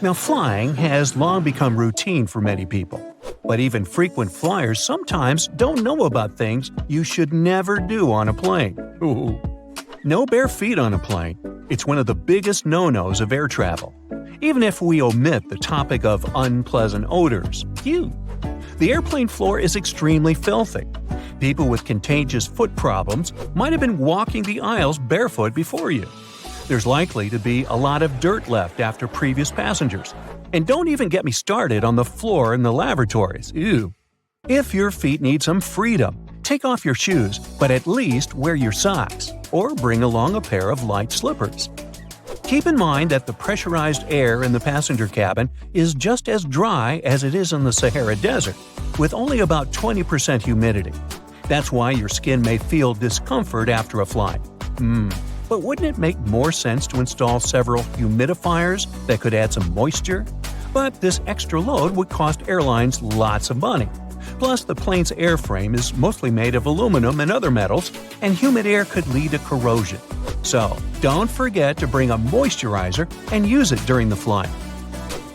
Now, flying has long become routine for many people, but even frequent flyers sometimes don't know about things you should never do on a plane. Ooh. No bare feet on a plane. It's one of the biggest no-nos of air travel. Even if we omit the topic of unpleasant odors. Phew. The airplane floor is extremely filthy. People with contagious foot problems might have been walking the aisles barefoot before you. There's likely to be a lot of dirt left after previous passengers. And don't even get me started on the floor in the lavatories. Ew. If your feet need some freedom, take off your shoes, but at least wear your socks, or bring along a pair of light slippers. Keep in mind that the pressurized air in the passenger cabin is just as dry as it is in the Sahara Desert, with only about 20% humidity. That's why your skin may feel discomfort after a flight. But wouldn't it make more sense to install several humidifiers that could add some moisture? But this extra load would cost airlines lots of money. Plus, the plane's airframe is mostly made of aluminum and other metals, and humid air could lead to corrosion. So, don't forget to bring a moisturizer and use it during the flight.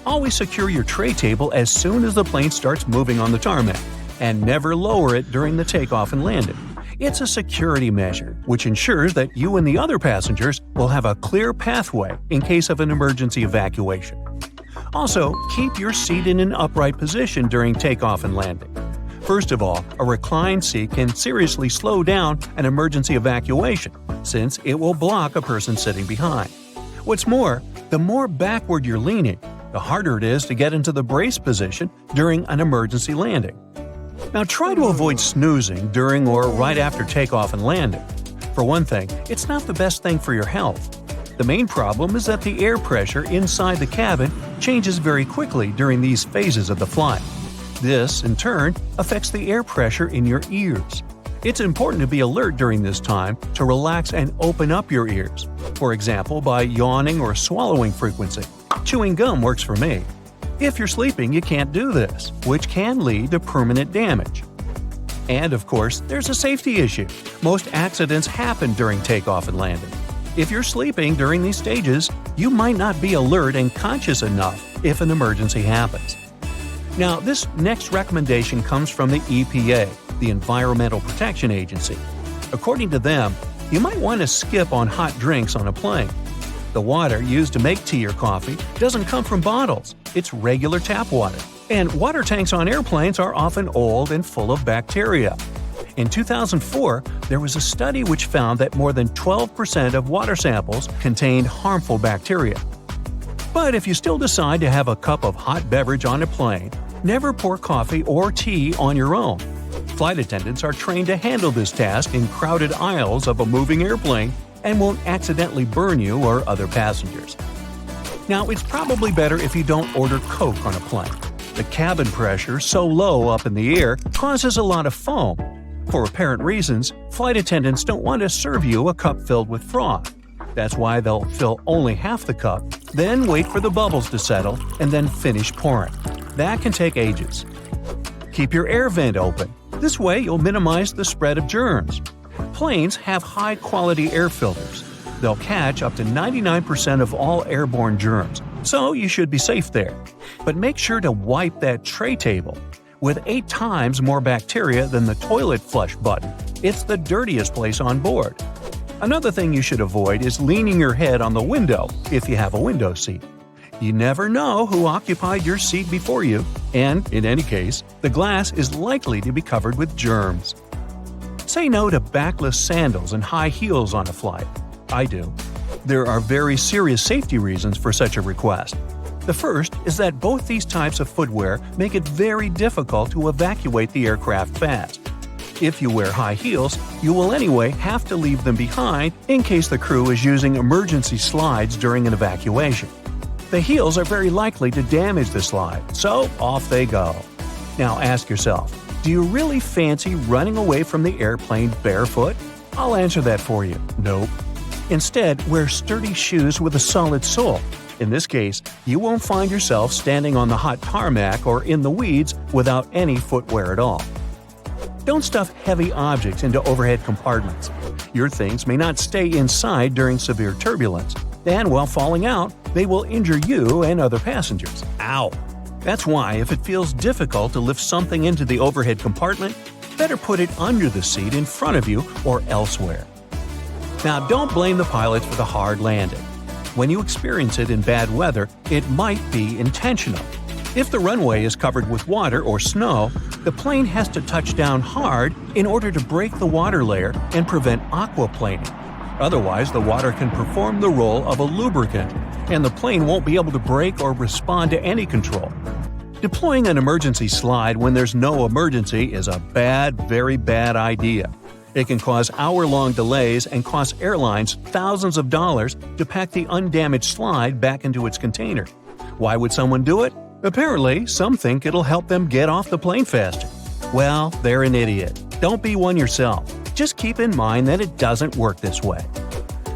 Always secure your tray table as soon as the plane starts moving on the tarmac, and never lower it during the takeoff and landing. It's a security measure, which ensures that you and the other passengers will have a clear pathway in case of an emergency evacuation. Also, keep your seat in an upright position during takeoff and landing. First of all, a reclined seat can seriously slow down an emergency evacuation, since it will block a person sitting behind. What's more, the more backward you're leaning, the harder it is to get into the brace position during an emergency landing. Now try to avoid snoozing during or right after takeoff and landing. For one thing, it's not the best thing for your health. The main problem is that the air pressure inside the cabin changes very quickly during these phases of the flight. This, in turn, affects the air pressure in your ears. It's important to be alert during this time to relax and open up your ears, for example by yawning or swallowing frequency. Chewing gum works for me. If you're sleeping, you can't do this, which can lead to permanent damage. And of course, there's a safety issue. Most accidents happen during takeoff and landing. If you're sleeping during these stages, you might not be alert and conscious enough if an emergency happens. Now, this next recommendation comes from the EPA, the Environmental Protection Agency. According to them, you might want to skip on hot drinks on a plane. The water used to make tea or coffee doesn't come from bottles, it's regular tap water. And water tanks on airplanes are often old and full of bacteria. In 2004, there was a study which found that more than 12% of water samples contained harmful bacteria. But if you still decide to have a cup of hot beverage on a plane, never pour coffee or tea on your own. Flight attendants are trained to handle this task in crowded aisles of a moving airplane and won't accidentally burn you or other passengers. Now, it's probably better if you don't order Coke on a plane. The cabin pressure so low up in the air causes a lot of foam. For apparent reasons, flight attendants don't want to serve you a cup filled with froth. That's why they'll fill only half the cup, then wait for the bubbles to settle, and then finish pouring. That can take ages. Keep your air vent open. This way you'll minimize the spread of germs. Planes have high-quality air filters. They'll catch up to 99% of all airborne germs, so you should be safe there. But make sure to wipe that tray table. With 8 times more bacteria than the toilet flush button, it's the dirtiest place on board. Another thing you should avoid is leaning your head on the window if you have a window seat. You never know who occupied your seat before you, and, in any case, the glass is likely to be covered with germs. Say no to backless sandals and high heels on a flight. I do. There are very serious safety reasons for such a request. The first is that both these types of footwear make it very difficult to evacuate the aircraft fast. If you wear high heels, you will anyway have to leave them behind in case the crew is using emergency slides during an evacuation. The heels are very likely to damage the slide, so off they go. Now ask yourself, do you really fancy running away from the airplane barefoot? I'll answer that for you. Nope. Instead, wear sturdy shoes with a solid sole. In this case, you won't find yourself standing on the hot tarmac or in the weeds without any footwear at all. Don't stuff heavy objects into overhead compartments. Your things may not stay inside during severe turbulence. and while falling out, they will injure you and other passengers. Ow! That's why if it feels difficult to lift something into the overhead compartment, better put it under the seat in front of you or elsewhere. Now, don't blame the pilots for the hard landing. When you experience it in bad weather, it might be intentional. If the runway is covered with water or snow, the plane has to touch down hard in order to break the water layer and prevent aquaplaning. Otherwise, the water can perform the role of a lubricant, and the plane won't be able to brake or respond to any control. Deploying an emergency slide when there's no emergency is a very bad idea. It can cause hour-long delays and cost airlines thousands of dollars to pack the undamaged slide back into its container. Why would someone do it? Apparently, some think it'll help them get off the plane faster. Well, they're an idiot. Don't be one yourself. Just keep in mind that it doesn't work this way.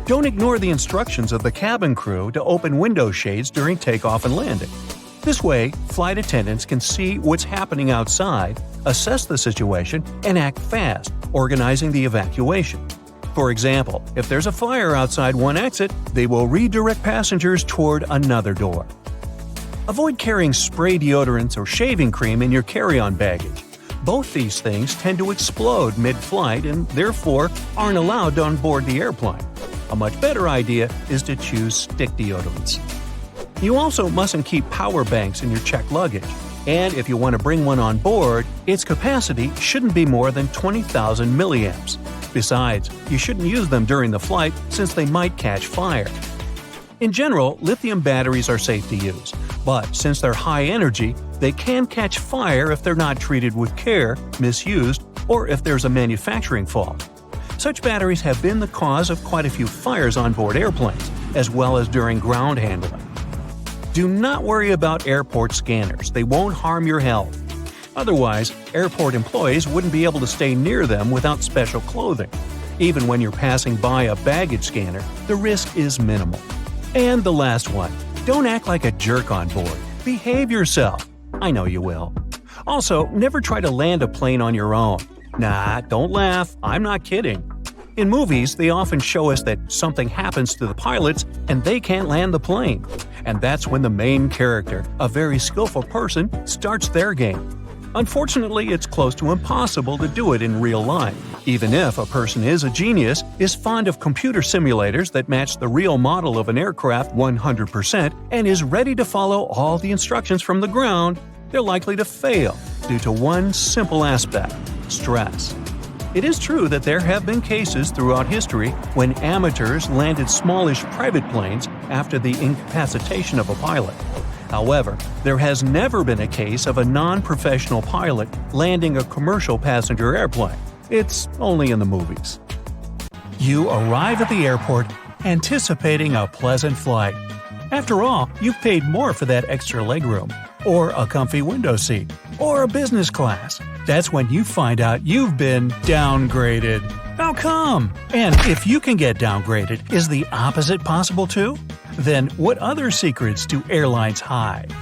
Don't ignore the instructions of the cabin crew to open window shades during takeoff and landing. This way, flight attendants can see what's happening outside, assess the situation, and act fast, organizing the evacuation. For example, if there's a fire outside one exit, they will redirect passengers toward another door. Avoid carrying spray deodorants or shaving cream in your carry-on baggage. Both these things tend to explode mid-flight and therefore aren't allowed on board the airplane. A much better idea is to choose stick deodorants. You also mustn't keep power banks in your checked luggage, and if you want to bring one on board, its capacity shouldn't be more than 20,000 milliamps. Besides, you shouldn't use them during the flight since they might catch fire. In general, lithium batteries are safe to use, but since they're high energy, they can catch fire if they're not treated with care, misused, or if there's a manufacturing fault. Such batteries have been the cause of quite a few fires on board airplanes, as well as during ground handling. Do not worry about airport scanners, they won't harm your health. Otherwise, airport employees wouldn't be able to stay near them without special clothing. Even when you're passing by a baggage scanner, the risk is minimal. And the last one, don't act like a jerk on board. Behave yourself. I know you will. Also, never try to land a plane on your own. Nah, don't laugh, I'm not kidding. In movies, they often show us that something happens to the pilots and they can't land the plane. And that's when the main character, a very skillful person, starts their game. Unfortunately, it's close to impossible to do it in real life. Even if a person is a genius, is fond of computer simulators that match the real model of an aircraft 100%, and is ready to follow all the instructions from the ground, they're likely to fail due to one simple aspect: stress. It is true that there have been cases throughout history when amateurs landed smallish private planes after the incapacitation of a pilot. However, there has never been a case of a non-professional pilot landing a commercial passenger airplane. It's only in the movies. You arrive at the airport anticipating a pleasant flight. After all, you've paid more for that extra legroom, or a comfy window seat, or a business class. That's when you find out you've been downgraded. How come? And if you can get downgraded, is the opposite possible too? Then what other secrets do airlines hide?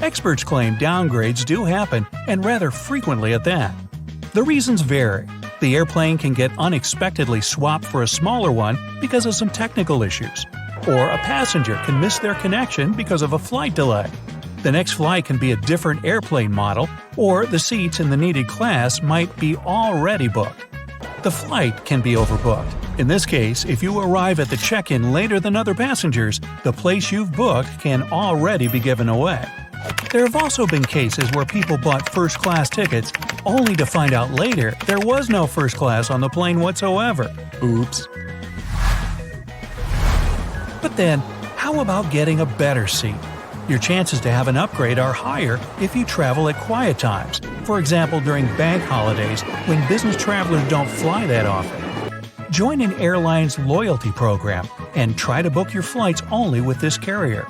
Experts claim downgrades do happen, and rather frequently at that. The reasons vary. The airplane can get unexpectedly swapped for a smaller one because of some technical issues. Or a passenger can miss their connection because of a flight delay. The next flight can be a different airplane model, or the seats in the needed class might be already booked. The flight can be overbooked. In this case, if you arrive at the check-in later than other passengers, the place you've booked can already be given away. There have also been cases where people bought first-class tickets only to find out later there was no first class on the plane whatsoever. Oops. But then, how about getting a better seat? Your chances to have an upgrade are higher if you travel at quiet times, for example during bank holidays when business travelers don't fly that often. Join an airline's loyalty program and try to book your flights only with this carrier.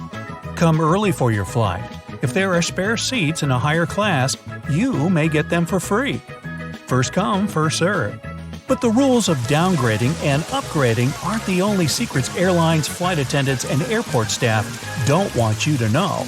Come early for your flight. If there are spare seats in a higher class, you may get them for free. First come, first serve. But the rules of downgrading and upgrading aren't the only secrets airlines, flight attendants, and airport staff don't want you to know.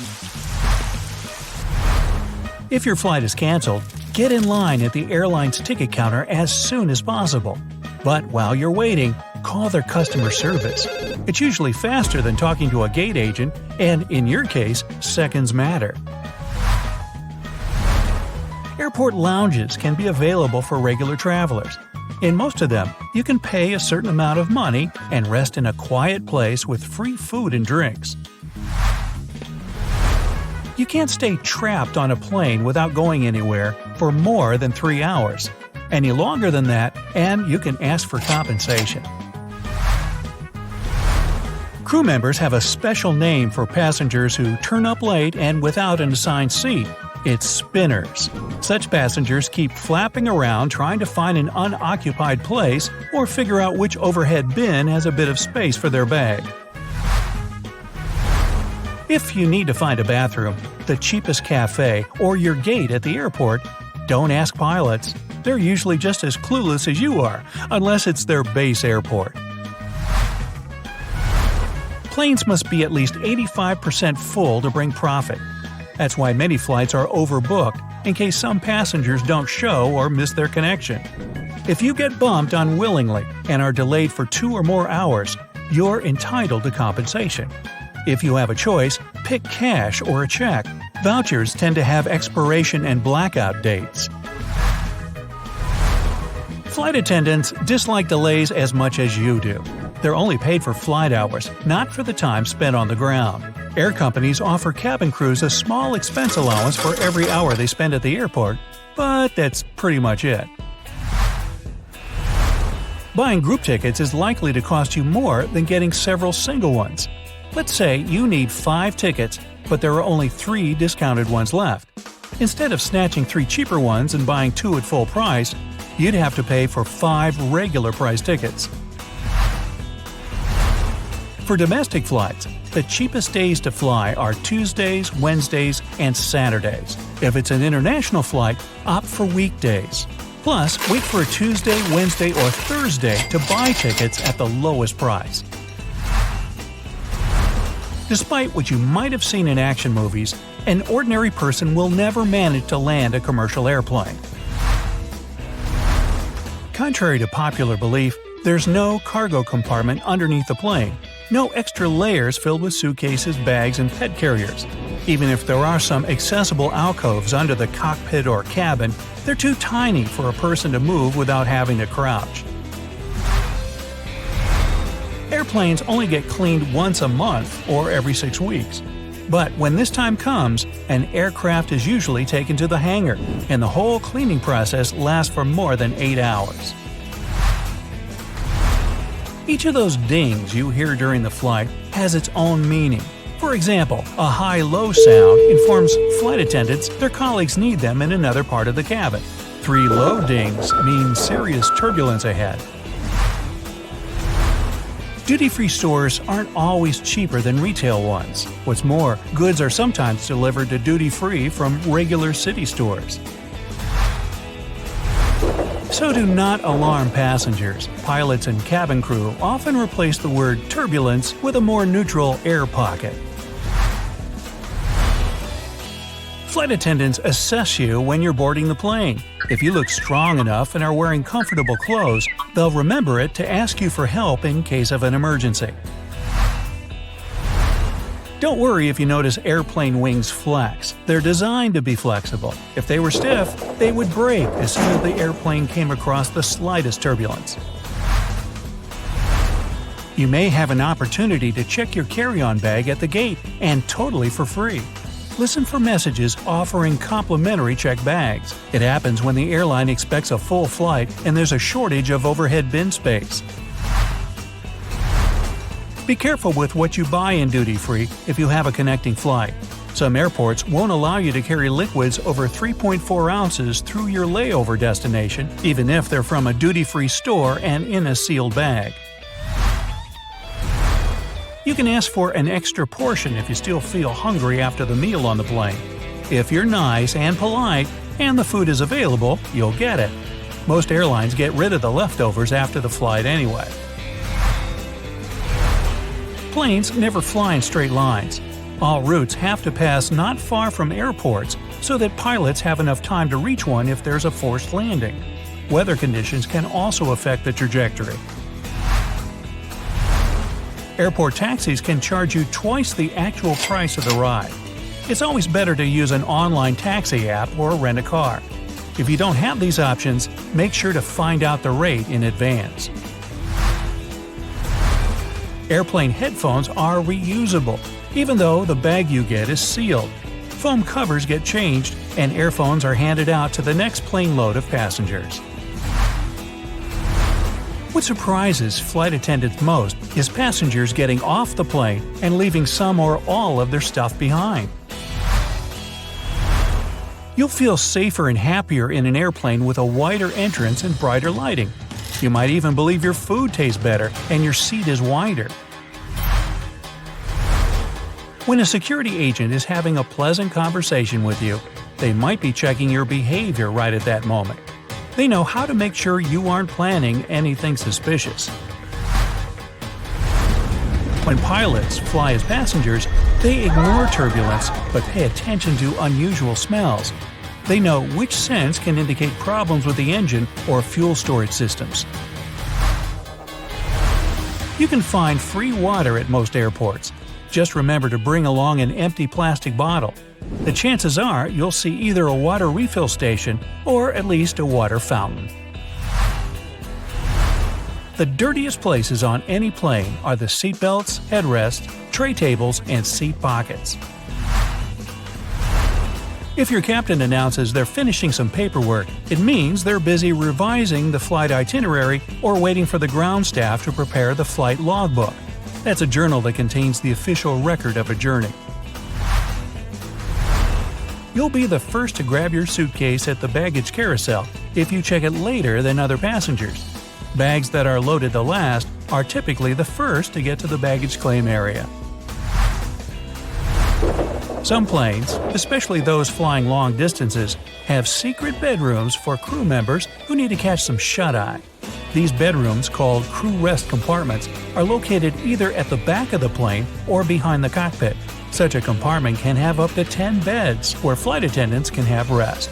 If your flight is canceled, get in line at the airline's ticket counter as soon as possible. But while you're waiting, call their customer service. It's usually faster than talking to a gate agent, and in your case, seconds matter. Airport lounges can be available for regular travelers. In most of them, you can pay a certain amount of money and rest in a quiet place with free food and drinks. You can't stay trapped on a plane without going anywhere for more than 3 hours. Any longer than that, and you can ask for compensation. Crew members have a special name for passengers who turn up late and without an assigned seat. It's spinners. Such passengers keep flapping around trying to find an unoccupied place or figure out which overhead bin has a bit of space for their bag. If you need to find a bathroom, the cheapest cafe, or your gate at the airport, don't ask pilots. They're usually just as clueless as you are, unless it's their base airport. Planes must be at least 85% full to bring profit. That's why many flights are overbooked, in case some passengers don't show or miss their connection. If you get bumped unwillingly and are delayed for 2 or more hours, you're entitled to compensation. If you have a choice, pick cash or a check. Vouchers tend to have expiration and blackout dates. Flight attendants dislike delays as much as you do. They're only paid for flight hours, not for the time spent on the ground. Air companies offer cabin crews a small expense allowance for every hour they spend at the airport, but that's pretty much it. Buying group tickets is likely to cost you more than getting several single ones. Let's say you need 5 tickets, but there are only 3 discounted ones left. Instead of snatching 3 cheaper ones and buying 2 at full price, you'd have to pay for 5 regular price tickets. For domestic flights, the cheapest days to fly are Tuesdays, Wednesdays, and Saturdays. If it's an international flight, opt for weekdays. Plus, wait for a Tuesday, Wednesday, or Thursday to buy tickets at the lowest price. Despite what you might have seen in action movies, an ordinary person will never manage to land a commercial airplane. Contrary to popular belief, there's no cargo compartment underneath the plane, no extra layers filled with suitcases, bags, and pet carriers. Even if there are some accessible alcoves under the cockpit or cabin, they're too tiny for a person to move without having to crouch. Airplanes only get cleaned once a month or every 6 weeks. But when this time comes, an aircraft is usually taken to the hangar, and the whole cleaning process lasts for more than 8 hours. Each of those dings you hear during the flight has its own meaning. For example, a high-low sound informs flight attendants their colleagues need them in another part of the cabin. 3 low dings mean serious turbulence ahead. Duty-free stores aren't always cheaper than retail ones. What's more, goods are sometimes delivered to duty-free from regular city stores. So do not alarm passengers. Pilots and cabin crew often replace the word turbulence with a more neutral air pocket. Flight attendants assess you when you're boarding the plane. If you look strong enough and are wearing comfortable clothes, they'll remember it to ask you for help in case of an emergency. Don't worry if you notice airplane wings flex. They're designed to be flexible. If they were stiff, they would break as soon as the airplane came across the slightest turbulence. You may have an opportunity to check your carry-on bag at the gate, and totally for free. Listen for messages offering complimentary checked bags. It happens when the airline expects a full flight and there's a shortage of overhead bin space. Be careful with what you buy in duty-free if you have a connecting flight. Some airports won't allow you to carry liquids over 3.4 ounces through your layover destination, even if they're from a duty-free store and in a sealed bag. You can ask for an extra portion if you still feel hungry after the meal on the plane. If you're nice and polite, and the food is available, you'll get it. Most airlines get rid of the leftovers after the flight anyway. Planes never fly in straight lines. All routes have to pass not far from airports so that pilots have enough time to reach one if there's a forced landing. Weather conditions can also affect the trajectory. Airport taxis can charge you twice the actual price of the ride. It's always better to use an online taxi app or rent a car. If you don't have these options, make sure to find out the rate in advance. Airplane headphones are reusable, even though the bag you get is sealed. Foam covers get changed, and earphones are handed out to the next plane load of passengers. What surprises flight attendants most is passengers getting off the plane and leaving some or all of their stuff behind. You'll feel safer and happier in an airplane with a wider entrance and brighter lighting. You might even believe your food tastes better and your seat is wider. When a security agent is having a pleasant conversation with you, they might be checking your behavior right at that moment. They know how to make sure you aren't planning anything suspicious. When pilots fly as passengers, they ignore turbulence but pay attention to unusual smells. They know which scents can indicate problems with the engine or fuel storage systems. You can find free water at most airports. Just remember to bring along an empty plastic bottle. The chances are you'll see either a water refill station or at least a water fountain. The dirtiest places on any plane are the seatbelts, headrests, tray tables, and seat pockets. If your captain announces they're finishing some paperwork, it means they're busy revising the flight itinerary or waiting for the ground staff to prepare the flight logbook. That's a journal that contains the official record of a journey. You'll be the first to grab your suitcase at the baggage carousel if you check it later than other passengers. Bags that are loaded the last are typically the first to get to the baggage claim area. Some planes, especially those flying long distances, have secret bedrooms for crew members who need to catch some shut-eye. These bedrooms, called crew rest compartments, are located either at the back of the plane or behind the cockpit. Such a compartment can have up to 10 beds where flight attendants can have rest.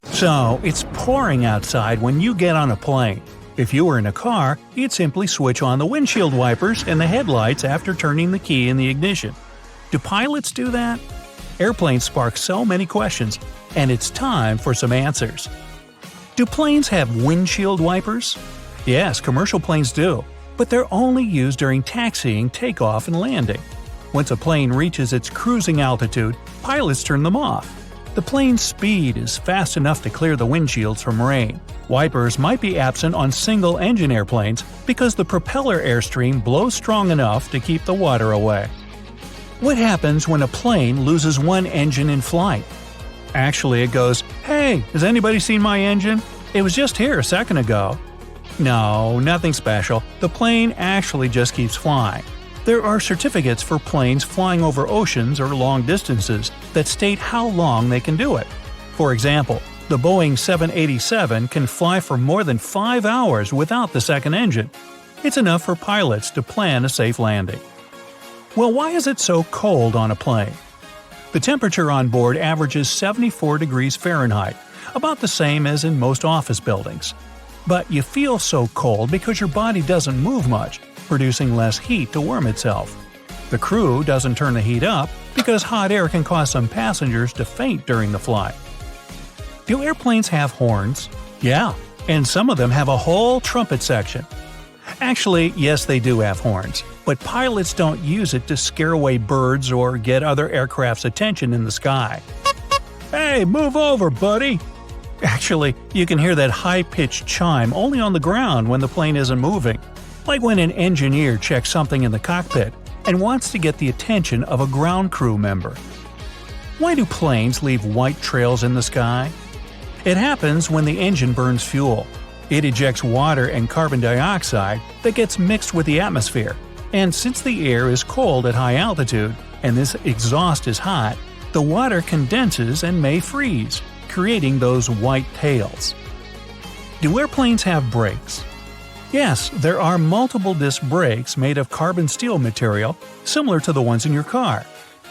So, it's pouring outside when you get on a plane. If you were in a car, you'd simply switch on the windshield wipers and the headlights after turning the key in the ignition. Do pilots do that? Airplanes spark so many questions, and it's time for some answers. Do planes have windshield wipers? Yes, commercial planes do, but they're only used during taxiing, takeoff, and landing. Once a plane reaches its cruising altitude, pilots turn them off. The plane's speed is fast enough to clear the windshields from rain. Wipers might be absent on single-engine airplanes because the propeller airstream blows strong enough to keep the water away. What happens when a plane loses one engine in flight? Actually, it goes, "Hey, has anybody seen my engine? It was just here a second ago." No, nothing special. The plane actually just keeps flying. There are certificates for planes flying over oceans or long distances that state how long they can do it. For example, the Boeing 787 can fly for more than 5 hours without the second engine. It's enough for pilots to plan a safe landing. Well, why is it so cold on a plane? The temperature on board averages 74 degrees Fahrenheit, about the same as in most office buildings. But you feel so cold because your body doesn't move much, producing less heat to warm itself. The crew doesn't turn the heat up because hot air can cause some passengers to faint during the flight. Do airplanes have horns? Yeah, and some of them have a whole trumpet section. Actually, yes, they do have horns, but pilots don't use it to scare away birds or get other aircraft's attention in the sky. "Hey, move over, buddy!" Actually, you can hear that high-pitched chime only on the ground when the plane isn't moving, like when an engineer checks something in the cockpit and wants to get the attention of a ground crew member. Why do planes leave white trails in the sky? It happens when the engine burns fuel. It ejects water and carbon dioxide that gets mixed with the atmosphere, and since the air is cold at high altitude and this exhaust is hot, the water condenses and may freeze, creating those white tails. Do airplanes have brakes? Yes, there are multiple disc brakes made of carbon steel material, similar to the ones in your car.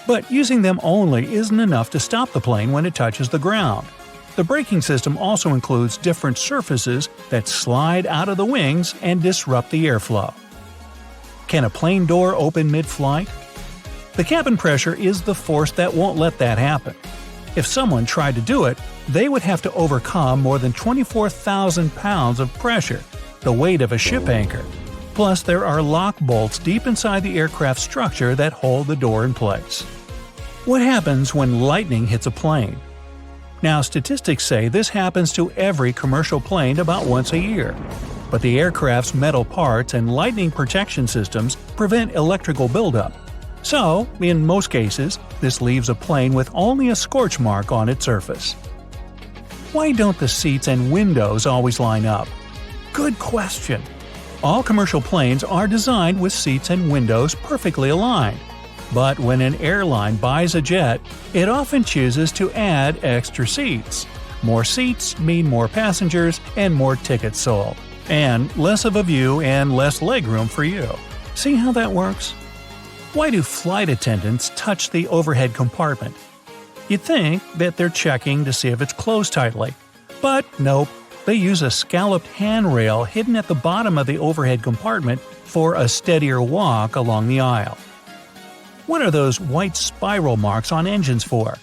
But using them only isn't enough to stop the plane when it touches the ground. The braking system also includes different surfaces that slide out of the wings and disrupt the airflow. Can a plane door open mid-flight? The cabin pressure is the force that won't let that happen. If someone tried to do it, they would have to overcome more than 24,000 pounds of pressure, the weight of a ship anchor. Plus, there are lock bolts deep inside the aircraft structure that hold the door in place. What happens when lightning hits a plane? Now, statistics say this happens to every commercial plane about once a year. But the aircraft's metal parts and lightning protection systems prevent electrical buildup. So, in most cases, this leaves a plane with only a scorch mark on its surface. Why don't the seats and windows always line up? Good question. All commercial planes are designed with seats and windows perfectly aligned. But when an airline buys a jet, it often chooses to add extra seats. More seats mean more passengers and more tickets sold. And less of a view and less legroom for you. See how that works? Why do flight attendants touch the overhead compartment? You'd think that they're checking to see if it's closed tightly. But nope, they use a scalloped handrail hidden at the bottom of the overhead compartment for a steadier walk along the aisle. What are those white spiral marks on engines for?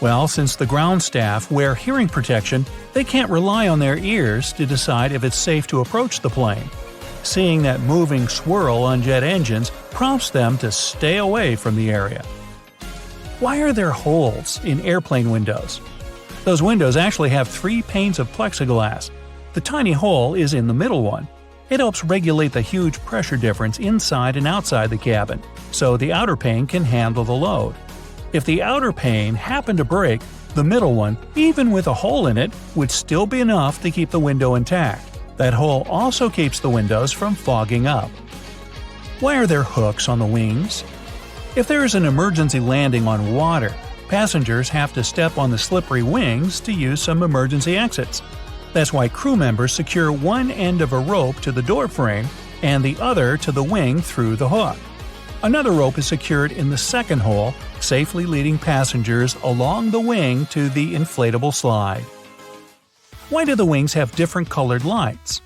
Well, since the ground staff wear hearing protection, they can't rely on their ears to decide if it's safe to approach the plane. Seeing that moving swirl on jet engines prompts them to stay away from the area. Why are there holes in airplane windows? Those windows actually have 3 panes of plexiglass. The tiny hole is in the middle one. It helps regulate the huge pressure difference inside and outside the cabin, so the outer pane can handle the load. If the outer pane happened to break, the middle one, even with a hole in it, would still be enough to keep the window intact. That hole also keeps the windows from fogging up. Why are there hooks on the wings? If there is an emergency landing on water, passengers have to step on the slippery wings to use some emergency exits. That's why crew members secure one end of a rope to the door frame and the other to the wing through the hook. Another rope is secured in the second hole, safely leading passengers along the wing to the inflatable slide. Why do the wings have different colored lights?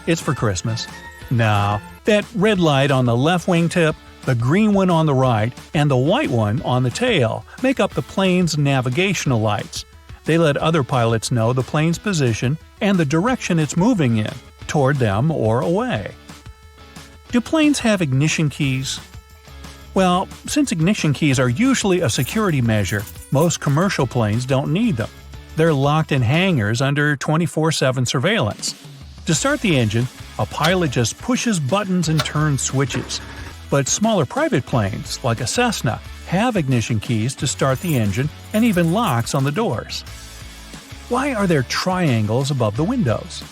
It's for Christmas. No, that red light on the left wingtip, the green one on the right, and the white one on the tail make up the plane's navigational lights. They let other pilots know the plane's position and the direction it's moving in, toward them or away. Do planes have ignition keys? Well, since ignition keys are usually a security measure, most commercial planes don't need them. They're locked in hangars under 24/7 surveillance. To start the engine, a pilot just pushes buttons and turns switches. But smaller private planes, like a Cessna, have ignition keys to start the engine and even locks on the doors. Why are there triangles above the windows?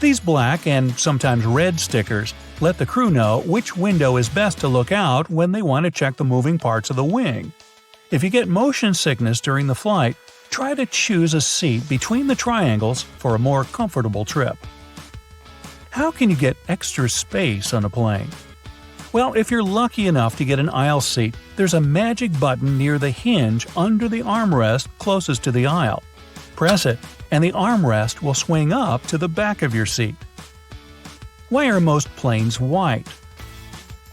These black and sometimes red stickers let the crew know which window is best to look out when they want to check the moving parts of the wing. If you get motion sickness during the flight, try to choose a seat between the triangles for a more comfortable trip. How can you get extra space on a plane? Well, if you're lucky enough to get an aisle seat, there's a magic button near the hinge under the armrest closest to the aisle. Press it, and the armrest will swing up to the back of your seat. Why are most planes white?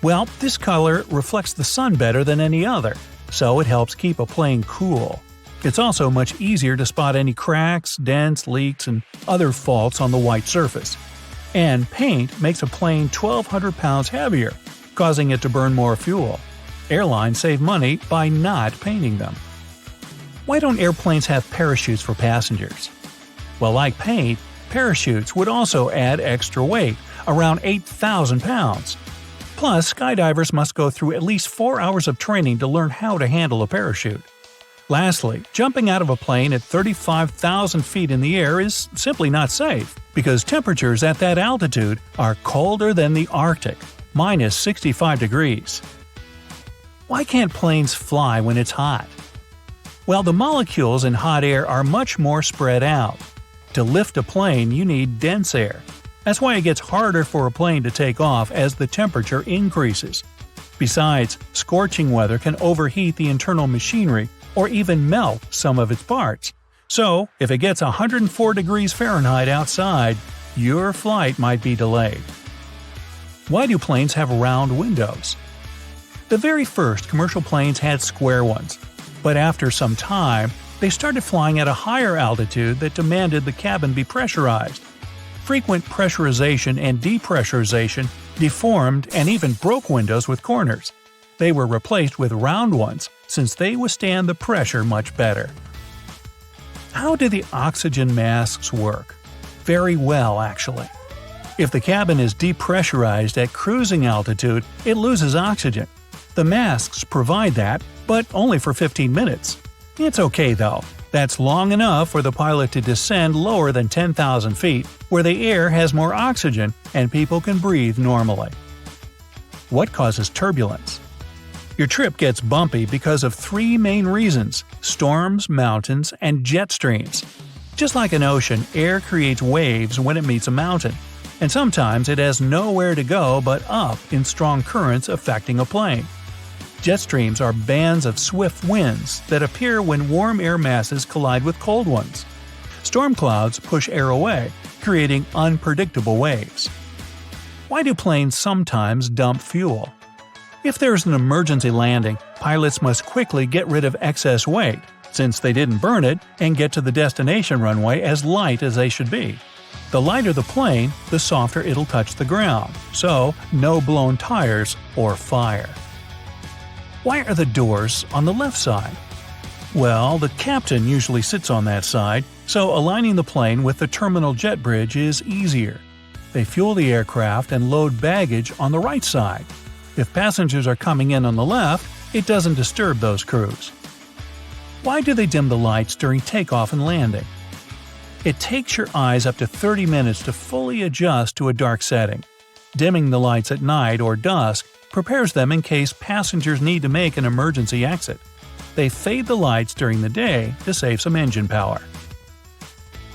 Well, this color reflects the sun better than any other, so it helps keep a plane cool. It's also much easier to spot any cracks, dents, leaks, and other faults on the white surface. And paint makes a plane 1,200 pounds heavier, causing it to burn more fuel. Airlines save money by not painting them. Why don't airplanes have parachutes for passengers? Well, like paint, parachutes would also add extra weight, around 8,000 pounds. Plus, skydivers must go through at least 4 hours of training to learn how to handle a parachute. Lastly, jumping out of a plane at 35,000 feet in the air is simply not safe, because temperatures at that altitude are colder than the Arctic, minus 65 degrees. Why can't planes fly when it's hot? Well, the molecules in hot air are much more spread out. To lift a plane, you need dense air. That's why it gets harder for a plane to take off as the temperature increases. Besides, scorching weather can overheat the internal machinery or even melt some of its parts. So, if it gets 104 degrees Fahrenheit outside, your flight might be delayed. Why do planes have round windows? The very first commercial planes had square ones, but after some time, they started flying at a higher altitude that demanded the cabin be pressurized. Frequent pressurization and depressurization deformed and even broke windows with corners. They were replaced with round ones since they withstand the pressure much better. How do the oxygen masks work? Very well, actually. If the cabin is depressurized at cruising altitude, it loses oxygen. The masks provide that, but only for 15 minutes. It's okay though. That's long enough for the pilot to descend lower than 10,000 feet, where the air has more oxygen and people can breathe normally. What causes turbulence? Your trip gets bumpy because of three main reasons: storms, mountains, and jet streams. Just like an ocean, air creates waves when it meets a mountain, and sometimes it has nowhere to go but up in strong currents affecting a plane. Jet streams are bands of swift winds that appear when warm air masses collide with cold ones. Storm clouds push air away, creating unpredictable waves. Why do planes sometimes dump fuel? If there's an emergency landing, pilots must quickly get rid of excess weight, since they didn't burn it, and get to the destination runway as light as they should be. The lighter the plane, the softer it'll touch the ground, so no blown tires or fire. Why are the doors on the left side? Well, the captain usually sits on that side, so aligning the plane with the terminal jet bridge is easier. They fuel the aircraft and load baggage on the right side. If passengers are coming in on the left, it doesn't disturb those crews. Why do they dim the lights during takeoff and landing? It takes your eyes up to 30 minutes to fully adjust to a dark setting. Dimming the lights at night or dusk prepares them in case passengers need to make an emergency exit. They fade the lights during the day to save some engine power.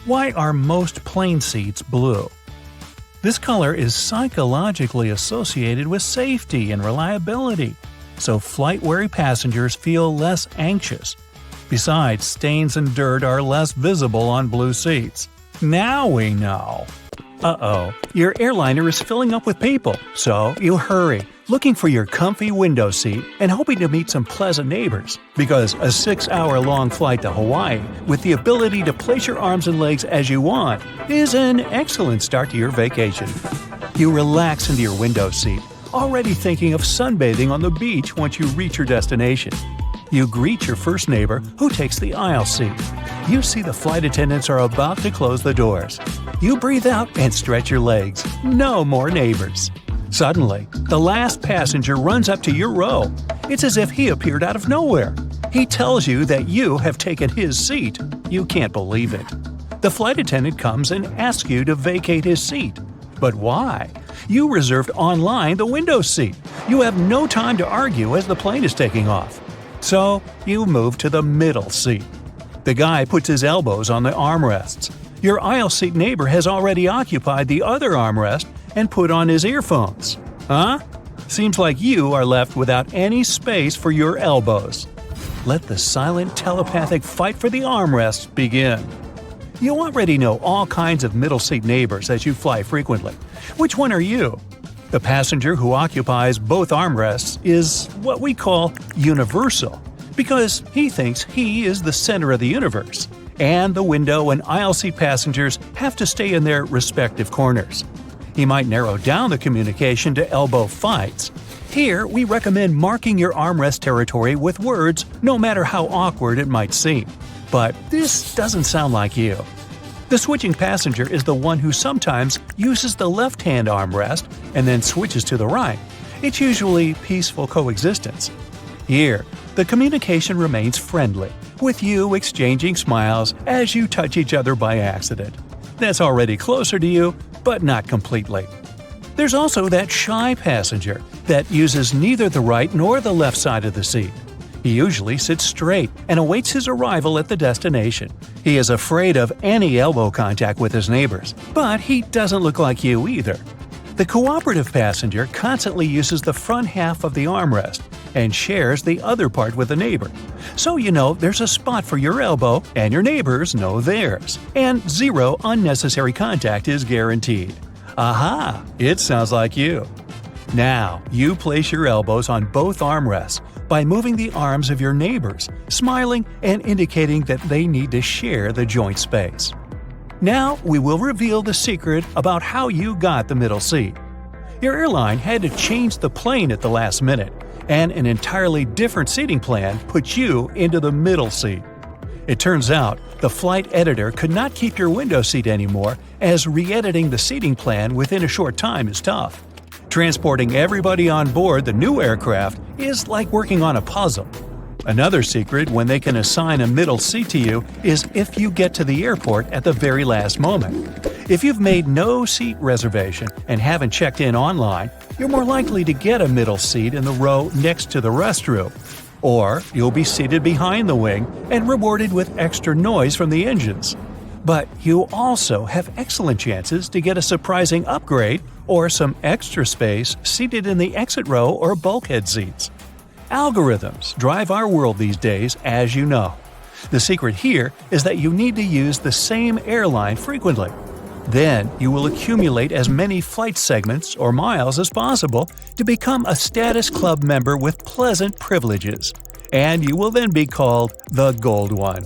Why are most plane seats blue? This color is psychologically associated with safety and reliability, so flight-weary passengers feel less anxious. Besides, stains and dirt are less visible on blue seats. Now we know! Uh-oh, your airliner is filling up with people, so you hurry, looking for your comfy window seat and hoping to meet some pleasant neighbors, because a 6-hour-long flight to Hawaii with the ability to place your arms and legs as you want is an excellent start to your vacation. You relax into your window seat, already thinking of sunbathing on the beach once you reach your destination. You greet your first neighbor, who takes the aisle seat. You see the flight attendants are about to close the doors. You breathe out and stretch your legs. No more neighbors. Suddenly, the last passenger runs up to your row. It's as if he appeared out of nowhere. He tells you that you have taken his seat. You can't believe it. The flight attendant comes and asks you to vacate his seat. But why? You reserved online the window seat. You have no time to argue as the plane is taking off. So, you move to the middle seat. The guy puts his elbows on the armrests. Your aisle seat neighbor has already occupied the other armrest and put on his earphones. Huh? Seems like you are left without any space for your elbows. Let the silent telepathic fight for the armrests begin. You already know all kinds of middle seat neighbors as you fly frequently. Which one are you? The passenger who occupies both armrests is what we call universal, because he thinks he is the center of the universe, and the window and aisle seat passengers have to stay in their respective corners. He might narrow down the communication to elbow fights. Here, we recommend marking your armrest territory with words, no matter how awkward it might seem. But this doesn't sound like you. The switching passenger is the one who sometimes uses the left-hand armrest and then switches to the right. It's usually peaceful coexistence. Here, the communication remains friendly, with you exchanging smiles as you touch each other by accident. That's already closer to you, but not completely. There's also that shy passenger that uses neither the right nor the left side of the seat. He usually sits straight and awaits his arrival at the destination. He is afraid of any elbow contact with his neighbors, but he doesn't look like you either. The cooperative passenger constantly uses the front half of the armrest and shares the other part with a neighbor. So you know there's a spot for your elbow and your neighbors know theirs. And zero unnecessary contact is guaranteed. Aha! It sounds like you. Now, you place your elbows on both armrests by moving the arms of your neighbors, smiling and indicating that they need to share the joint space. Now, we will reveal the secret about how you got the middle seat. Your airline had to change the plane at the last minute, and an entirely different seating plan put you into the middle seat. It turns out, the flight editor could not keep your window seat anymore, as re-editing the seating plan within a short time is tough. Transporting everybody on board the new aircraft is like working on a puzzle. Another secret when they can assign a middle seat to you is if you get to the airport at the very last moment. If you've made no seat reservation and haven't checked in online, you're more likely to get a middle seat in the row next to the restroom. Or you'll be seated behind the wing and rewarded with extra noise from the engines. But you also have excellent chances to get a surprising upgrade or some extra space seated in the exit row or bulkhead seats. Algorithms drive our world these days, as you know. The secret here is that you need to use the same airline frequently. Then you will accumulate as many flight segments or miles as possible to become a status club member with pleasant privileges. And you will then be called the Gold One.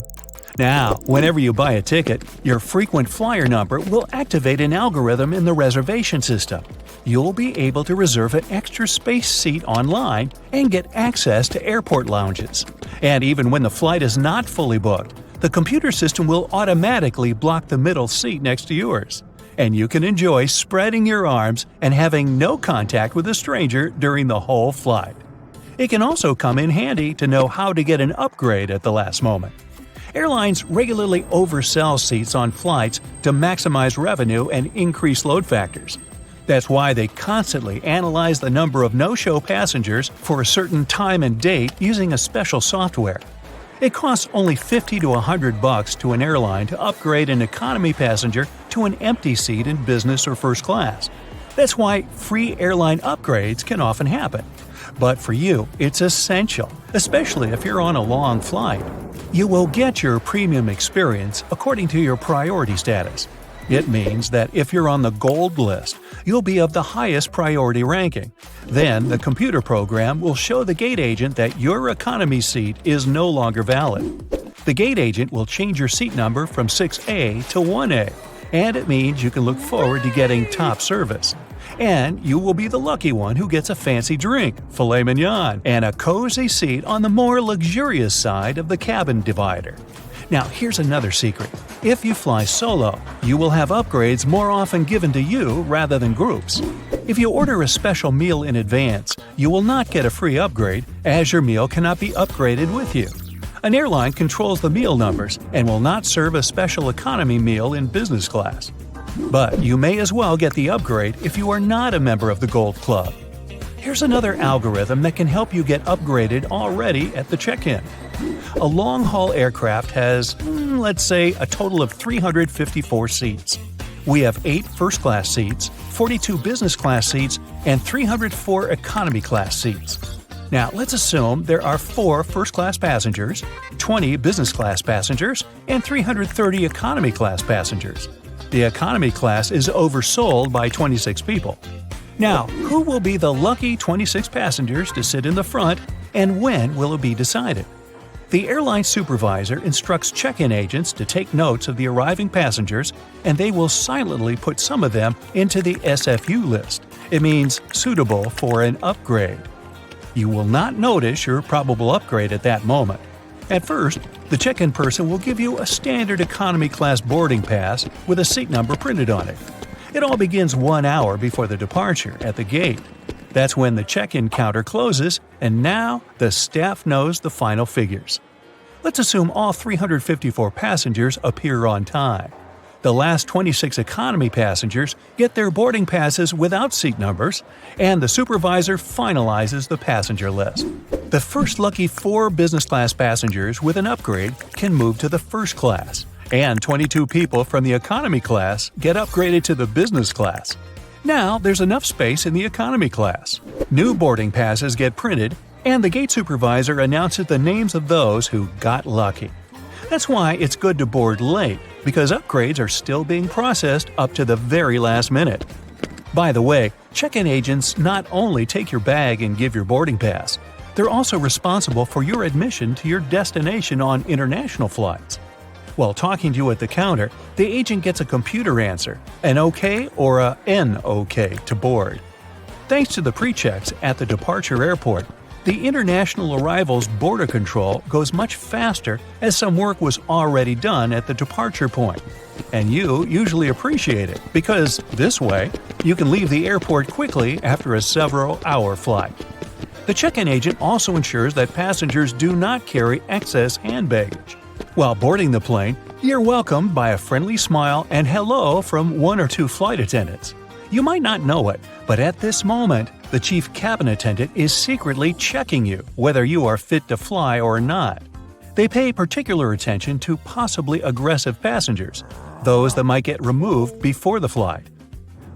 Now, whenever you buy a ticket, your frequent flyer number will activate an algorithm in the reservation system. You'll be able to reserve an extra space seat online and get access to airport lounges. And even when the flight is not fully booked, the computer system will automatically block the middle seat next to yours. And you can enjoy spreading your arms and having no contact with a stranger during the whole flight. It can also come in handy to know how to get an upgrade at the last moment. Airlines regularly oversell seats on flights to maximize revenue and increase load factors. That's why they constantly analyze the number of no-show passengers for a certain time and date using a special software. It costs only $50 to $100 to an airline to upgrade an economy passenger to an empty seat in business or first class. That's why free airline upgrades can often happen. But for you, it's essential, especially if you're on a long flight. You will get your premium experience according to your priority status. It means that if you're on the gold list, you'll be of the highest priority ranking. Then the computer program will show the gate agent that your economy seat is no longer valid. The gate agent will change your seat number from 6A to 1A, and it means you can look forward to getting top service. And you will be the lucky one who gets a fancy drink, filet mignon, and a cozy seat on the more luxurious side of the cabin divider. Now, here's another secret. If you fly solo, you will have upgrades more often given to you rather than groups. If you order a special meal in advance, you will not get a free upgrade, as your meal cannot be upgraded with you. An airline controls the meal numbers and will not serve a special economy meal in business class. But you may as well get the upgrade if you are not a member of the Gold Club. Here's another algorithm that can help you get upgraded already at the check-in. A long-haul aircraft has, let's say, a total of 354 seats. We have 8 first-class seats, 42 business-class seats, and 304 economy-class seats. Now, let's assume there are 4 first-class passengers, 20 business-class passengers, and 330 economy-class passengers. The economy class is oversold by 26 people. Now, who will be the lucky 26 passengers to sit in the front, and when will it be decided? The airline supervisor instructs check-in agents to take notes of the arriving passengers, and they will silently put some of them into the SFU list. It means suitable for an upgrade. You will not notice your probable upgrade at that moment. At first, the check-in person will give you a standard economy class boarding pass with a seat number printed on it. It all begins 1 hour before the departure at the gate. That's when the check-in counter closes, and now the staff knows the final figures. Let's assume all 354 passengers appear on time. The last 26 economy passengers get their boarding passes without seat numbers, and the supervisor finalizes the passenger list. The first lucky 4 business class passengers with an upgrade can move to the first class, and 22 people from the economy class get upgraded to the business class. Now there's enough space in the economy class. New boarding passes get printed, and the gate supervisor announces the names of those who got lucky. That's why it's good to board late, because upgrades are still being processed up to the very last minute. By the way, Check-in agents not only take your bag and give your boarding pass, they're also responsible for your admission to your destination on international flights. While talking to you at the counter, the agent gets a computer answer, an OK or a N-OK to board. Thanks to the pre-checks at the departure airport, the international arrivals border control goes much faster as some work was already done at the departure point. And you usually appreciate it because, this way, you can leave the airport quickly after a several-hour flight. The check-in agent also ensures that passengers do not carry excess hand baggage. While boarding the plane, you're welcomed by a friendly smile and hello from one or two flight attendants. You might not know it, but at this moment, the chief cabin attendant is secretly checking you whether you are fit to fly or not. They pay particular attention to possibly aggressive passengers, those that might get removed before the flight.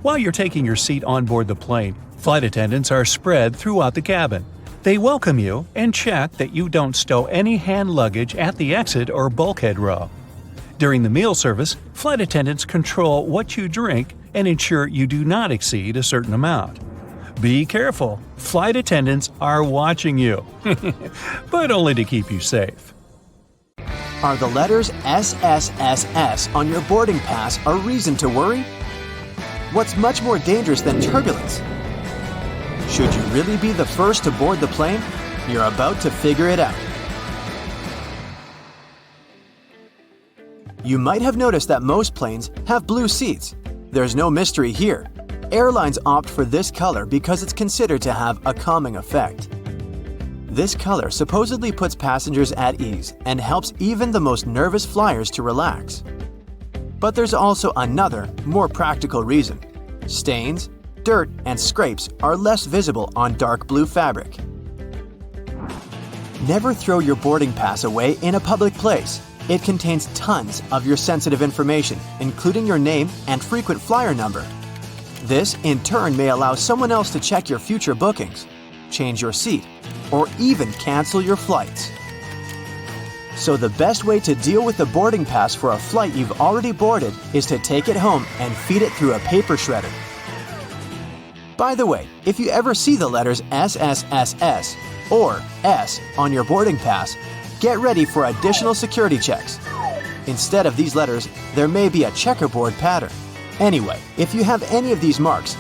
While you're taking your seat on board the plane, flight attendants are spread throughout the cabin. They welcome you and check that you don't stow any hand luggage at the exit or bulkhead row. During the meal service, flight attendants control what you drink and ensure you do not exceed a certain amount. Be careful, flight attendants are watching you, but only to keep you safe. Are the letters SSSS on your boarding pass a reason to worry? What's much more dangerous than turbulence? Should you really be the first to board the plane? You're about to figure it out. You might have noticed that most planes have blue seats. There's no mystery here. Airlines opt for this color because it's considered to have a calming effect. This color supposedly puts passengers at ease and helps even the most nervous flyers to relax. But there's also another, more practical reason. Stains, dirt, and scrapes are less visible on dark blue fabric. Never throw your boarding pass away in a public place. It contains tons of your sensitive information, including your name and frequent flyer number. This, in turn, may allow someone else to check your future bookings, change your seat, or even cancel your flights. So the best way to deal with the boarding pass for a flight you've already boarded is to take it home and feed it through a paper shredder. By the way, if you ever see the letters SSSS or S on your boarding pass, get ready for additional security checks. Instead of these letters, there may be a checkerboard pattern. Anyway, if you have any of these marks,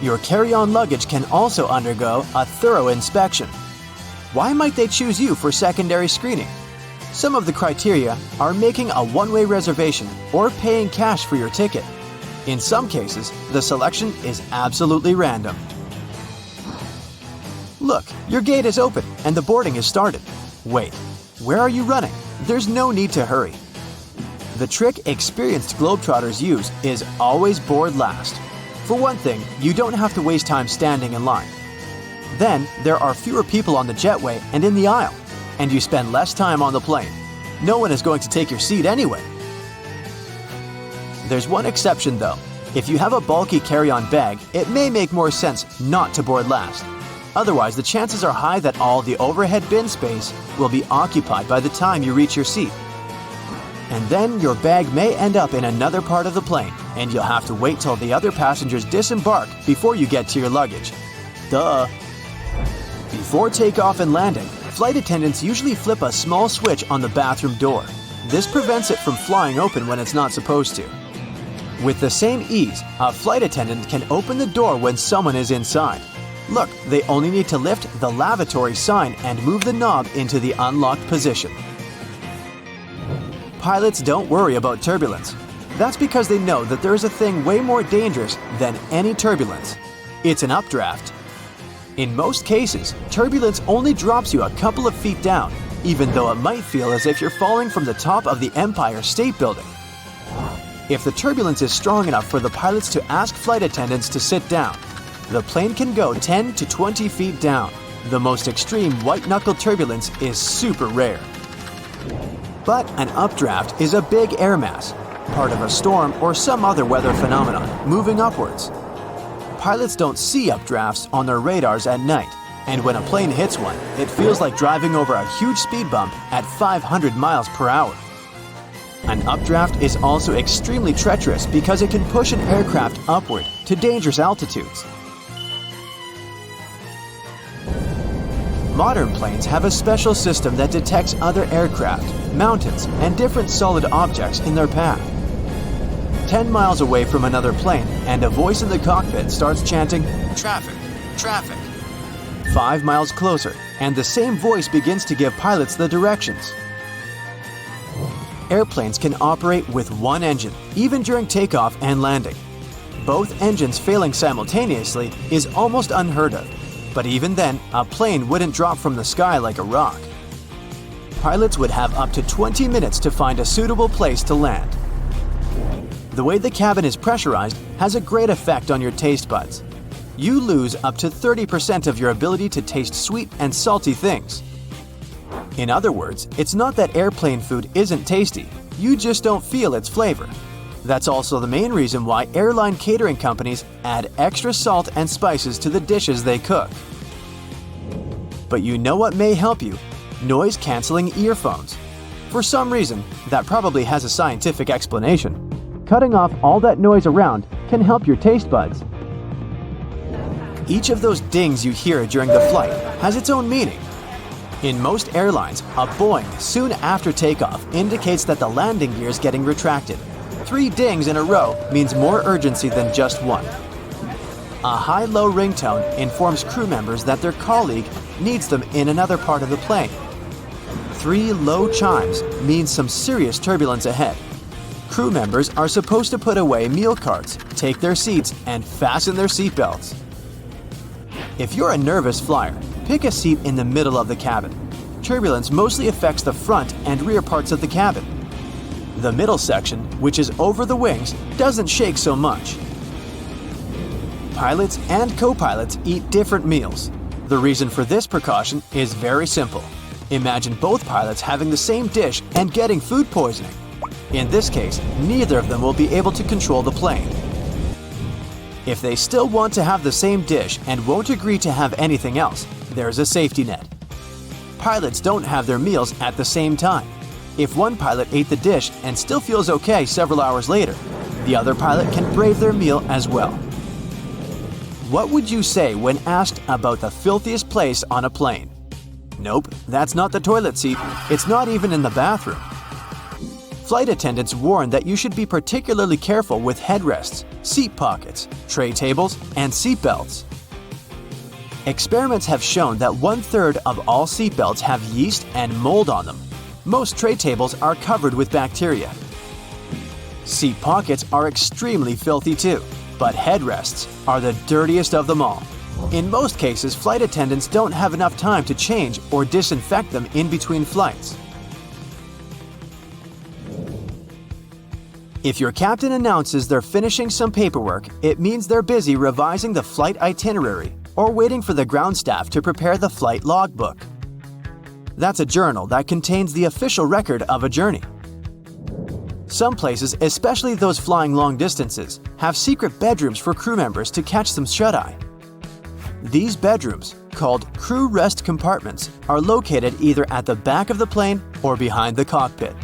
your carry-on luggage can also undergo a thorough inspection. Why might they choose you for secondary screening? Some of the criteria are making a one-way reservation or paying cash for your ticket. In some cases, the selection is absolutely random. Look, your gate is open and the boarding is started. Wait, where are you running? There's no need to hurry. The trick experienced Globetrotters use is always board last. For one thing, you don't have to waste time standing in line. Then, there are fewer people on the jetway and in the aisle, and you spend less time on the plane. No one is going to take your seat anyway. There's one exception though. If you have a bulky carry-on bag, it may make more sense not to board last. Otherwise, the chances are high that all the overhead bin space will be occupied by the time you reach your seat. And then your bag may end up in another part of the plane, and you'll have to wait till the other passengers disembark before you get to your luggage. Duh! Before takeoff and landing, flight attendants usually flip a small switch on the bathroom door. This prevents it from flying open when it's not supposed to. With the same ease, a flight attendant can open the door when someone is inside. Look, they only need to lift the lavatory sign and move the knob into the unlocked position. Pilots don't worry about turbulence. That's because they know that there is a thing way more dangerous than any turbulence. It's an updraft. In most cases, turbulence only drops you a couple of feet down, even though it might feel as if you're falling from the top of the Empire State Building. If the turbulence is strong enough for the pilots to ask flight attendants to sit down, the plane can go 10 to 20 feet down. The most extreme white-knuckle turbulence is super rare. But an updraft is a big air mass, part of a storm or some other weather phenomenon, moving upwards. Pilots don't see updrafts on their radars at night, and when a plane hits one, it feels like driving over a huge speed bump at 500 miles per hour. An updraft is also extremely treacherous because it can push an aircraft upward to dangerous altitudes. Modern planes have a special system that detects other aircraft, mountains, and different solid objects in their path. 10 miles away from another plane, and a voice in the cockpit starts chanting, "Traffic, traffic." 5 miles closer, and the same voice begins to give pilots the directions. Airplanes can operate with one engine, even during takeoff and landing. Both engines failing simultaneously is almost unheard of, but even then, a plane wouldn't drop from the sky like a rock. Pilots would have up to 20 minutes to find a suitable place to land. The way the cabin is pressurized has a great effect on your taste buds. You lose up to 30% of your ability to taste sweet and salty things. In other words, it's not that airplane food isn't tasty, you just don't feel its flavor. That's also the main reason why airline catering companies add extra salt and spices to the dishes they cook. But you know what may help you? Noise-canceling earphones. For some reason, that probably has a scientific explanation. Cutting off all that noise around can help your taste buds. Each of those dings you hear during the flight has its own meaning. In most airlines, a boing soon after takeoff indicates that the landing gear is getting retracted. 3 dings in a row means more urgency than just one. A high-low ringtone informs crew members that their colleague needs them in another part of the plane. 3 low chimes means some serious turbulence ahead. Crew members are supposed to put away meal carts, take their seats, and fasten their seatbelts. If you're a nervous flyer, pick a seat in the middle of the cabin. Turbulence mostly affects the front and rear parts of the cabin. The middle section, which is over the wings, doesn't shake so much. Pilots and co-pilots eat different meals. The reason for this precaution is very simple. Imagine both pilots having the same dish and getting food poisoning. In this case, neither of them will be able to control the plane. If they still want to have the same dish and won't agree to have anything else, there's a safety net. Pilots don't have their meals at the same time. If one pilot ate the dish and still feels okay several hours later, the other pilot can brave their meal as well. What would you say when asked about the filthiest place on a plane? Nope, that's not the toilet seat. It's not even in the bathroom. Flight attendants warn that you should be particularly careful with headrests, seat pockets, tray tables, and seat belts. Experiments have shown that 1/3 of all seat belts have yeast and mold on them. Most tray tables are covered with bacteria. Seat pockets are extremely filthy too, but headrests are the dirtiest of them all. In most cases, flight attendants don't have enough time to change or disinfect them in between flights. If your captain announces they're finishing some paperwork, it means they're busy revising the flight itinerary or waiting for the ground staff to prepare the flight logbook. That's a journal that contains the official record of a journey. Some places, especially those flying long distances, have secret bedrooms for crew members to catch some shut-eye. These bedrooms, called crew rest compartments, are located either at the back of the plane or behind the cockpit.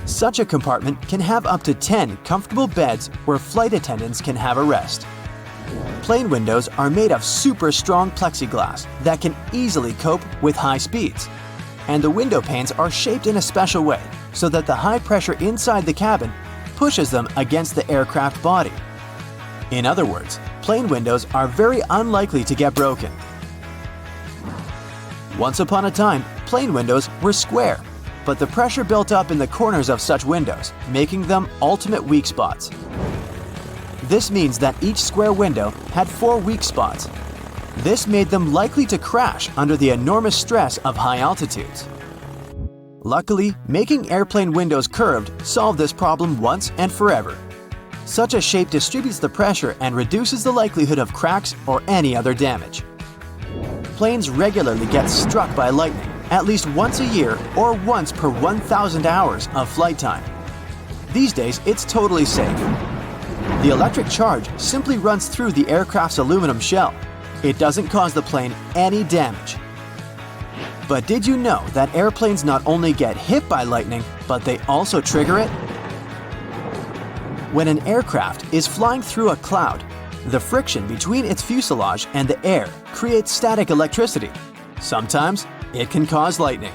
Such a compartment can have up to 10 comfortable beds where flight attendants can have a rest. Plane windows are made of super strong plexiglass that can easily cope with high speeds. And the window panes are shaped in a special way so that the high pressure inside the cabin pushes them against the aircraft body. In other words, plane windows are very unlikely to get broken. Once upon a time, plane windows were square, but the pressure built up in the corners of such windows, making them ultimate weak spots. This means that each square window had 4 weak spots. This made them likely to crash under the enormous stress of high altitudes. Luckily, making airplane windows curved solved this problem once and forever. Such a shape distributes the pressure and reduces the likelihood of cracks or any other damage. Planes regularly get struck by lightning, at least once a year or once per 1,000 hours of flight time. These days, it's totally safe. The electric charge simply runs through the aircraft's aluminum shell. It doesn't cause the plane any damage. But did you know that airplanes not only get hit by lightning, but they also trigger it? When an aircraft is flying through a cloud, the friction between its fuselage and the air creates static electricity. Sometimes it can cause lightning.